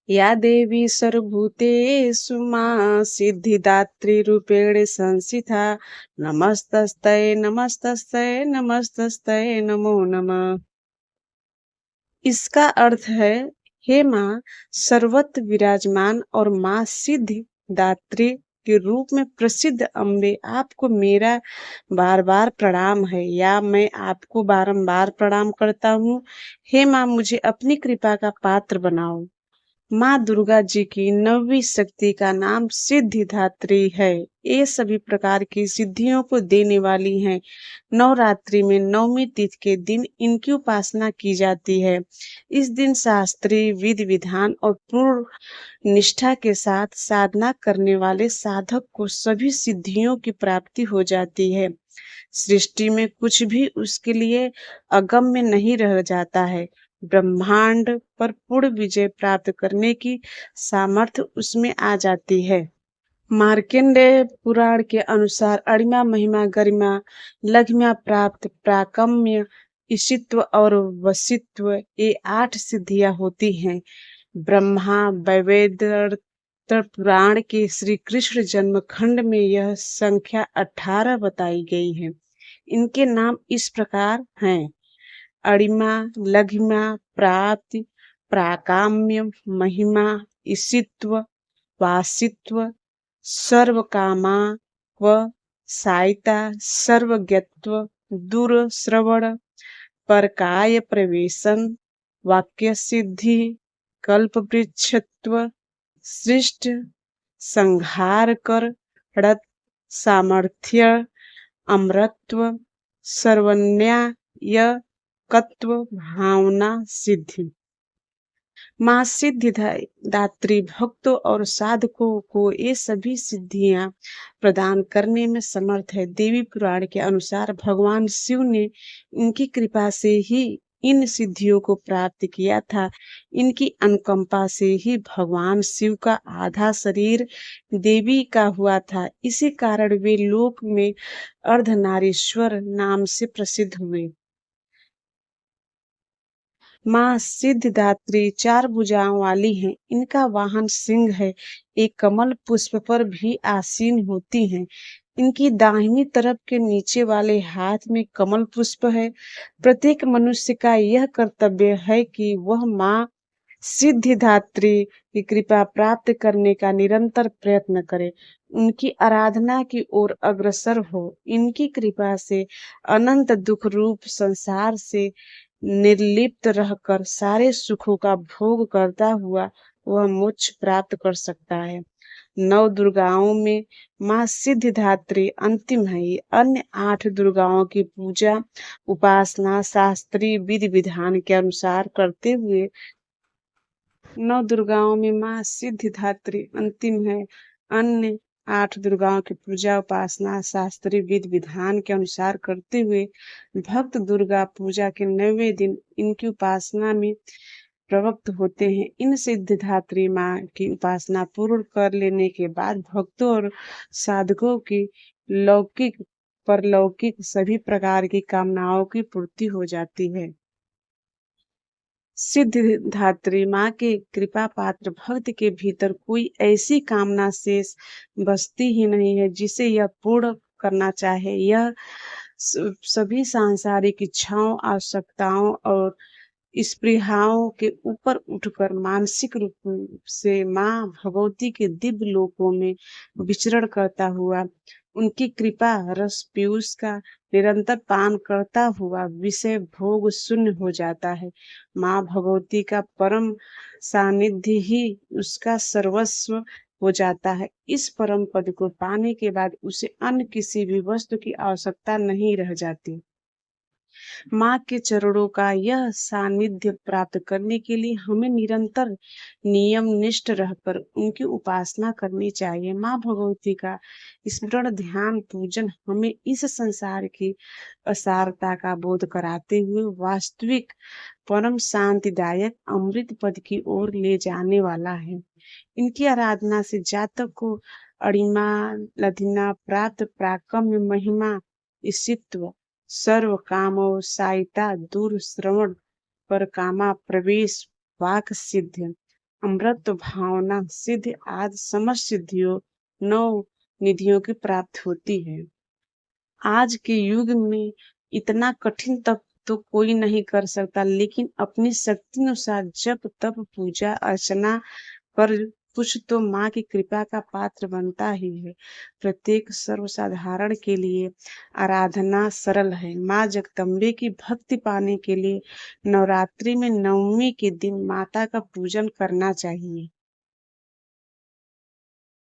या देवी सर्वभूतेषु मां सिद्धिदात्री संस्थिता। नमस्तस्यै नमस्तस्यै नमस्तस्यै नमो नमः। इसका अर्थ है, हे माँ सर्वत्र विराजमान और माँ सिद्धि दात्री के रूप में प्रसिद्ध अम्बे, आपको मेरा बार बार प्रणाम है, या मैं आपको बारंबार प्रणाम करता हूँ। हे माँ मुझे अपनी कृपा का पात्र बनाओ। माँ दुर्गा जी की नौवीं शक्ति का नाम सिद्धिदात्री है। ये सभी प्रकार की सिद्धियों को देने वाली हैं। नवरात्रि में नवमी तिथि के दिन इनकी उपासना की जाती है। इस दिन शास्त्रीय विधि विधान और पूर्ण निष्ठा के साथ साधना करने वाले साधक को सभी सिद्धियों की प्राप्ति हो जाती है। सृष्टि में कुछ भी उसके लिए अगम्य नहीं रह जाता है। ब्रह्मांड पर पूर्ण विजय प्राप्त करने की सामर्थ्य उसमें आ जाती है। मार्कंडेय पुराण के अनुसार अणिमा महिमा गरिमा लघिमा प्राप्त प्राकम्य ईशित्व और वशित्व, ये 8 सिद्धियां होती हैं। ब्रह्मा वैवर्त पुराण के श्री कृष्ण जन्म खंड में यह संख्या 18 बताई गई है। इनके नाम इस प्रकार हैं: अणिमा, लघिमा, प्राप्ति, प्राकाम्य, महिमा, ईशित्व, वासित्व, सर्वकामा व सायिता, सर्वज्ञत्व, दूरश्रवण, परकाय प्रवेशन, वाक्य सिद्धि, कल्पवृक्षत्व, सृष्ट संहार कर, रत सामर्थ्य, अमरत्व, सर्वन्याय कत्व, भावना सिद्धि। माँ सिद्धिदात्री भक्तों और साधकों को ये सभी सिद्धियां प्रदान करने में समर्थ है। देवी पुराण के अनुसार भगवान शिव ने इनकी कृपा से ही इन सिद्धियों को प्राप्त किया था। इनकी अनुकंपा से ही भगवान शिव का आधा शरीर देवी का हुआ था। इसी कारण वे लोक में अर्धनारीश्वर नाम से प्रसिद्ध हुए। माँ सिद्धिदात्री 4 भुजाओं वाली हैं। इनका वाहन सिंह है। एक कमल पुष्प पर भी आसीन होती हैं। इनकी दाहिनी तरफ के नीचे वाले हाथ में कमल पुष्प है। प्रत्येक मनुष्य का यह कर्तव्य है कि वह माँ सिद्धिदात्री की कृपा प्राप्त करने का निरंतर प्रयत्न करे, उनकी आराधना की ओर अग्रसर हो। इनकी कृपा से अनंत दुख रूप संसार से निर्लिप्त रहकर सारे सुखों का भोग करता हुआ वह मोक्ष प्राप्त कर सकता है। 9 दुर्गाओं में माँ सिद्धिदात्री अंतिम है। अन्य 8 दुर्गाओं की पूजा उपासना शास्त्रीय विधि विधान के अनुसार करते हुए 9 दुर्गाओं में माँ सिद्धिदात्री अंतिम है। अन्य 8 दुर्गाओं की पूजा उपासना शास्त्रीय विधि विधान के अनुसार करते हुए भक्त दुर्गा पूजा के 9वें दिन इनकी उपासना में प्रवृत्त होते हैं। इन सिद्धिदात्री माँ की उपासना पूर्ण कर लेने के बाद भक्तों और साधकों की लौकिक परलौकिक सभी प्रकार की कामनाओं की पूर्ति हो जाती है। सिद्धिदात्री माँ के कृपा पात्र भक्त के भीतर कोई ऐसी कामना शेष बचती ही नहीं है जिसे यह पूर्ण करना चाहे। यह सभी सांसारिक इच्छाओं आवश्यकताओं और स्पृहाओं के ऊपर उठकर मानसिक रूप से माँ भगवती के दिव्य लोकों में विचरण करता हुआ उनकी कृपा रस पीयूष का निरंतर पान करता हुआ विषय भोग शून्य हो जाता है। माँ भगवती का परम सानिध्य ही उसका सर्वस्व हो जाता है। इस परम पद को पाने के बाद उसे अन्य किसी भी वस्तु की आवश्यकता नहीं रह जाती। माँ के चरणों का यह सानिध्य प्राप्त करने के लिए हमें निरंतर नियम निष्ठ रहकर उनकी उपासना करनी चाहिए। माँ भगवती का स्मरण ध्यान पूजन हमें इस संसार की असारता का बोध कराते हुए वास्तविक परम शांतिदायक अमृत पद की ओर ले जाने वाला है। इनकी आराधना से जातक को अणिमा लधिना प्राप्त प्राकम्य महिमा ईशित्व सर्व कामो सायिता दूर श्रवण पर कामा प्रवेश वाक सिद्ध अमृत भावना सिद्ध आदि समस्त सिद्धियों नौ निधियों की प्राप्त होती है। आज के युग में इतना कठिन तप तो कोई नहीं कर सकता, लेकिन अपनी शक्ति अनुसार जप तप पूजा अर्चना कर कुछ तो माँ की कृपा का पात्र बनता ही है। प्रत्येक सर्वसाधारण के लिए आराधना सरल है। माँ जगदम्बे की भक्ति पाने के लिए नवरात्रि में नवमी के दिन माता का पूजन करना चाहिए।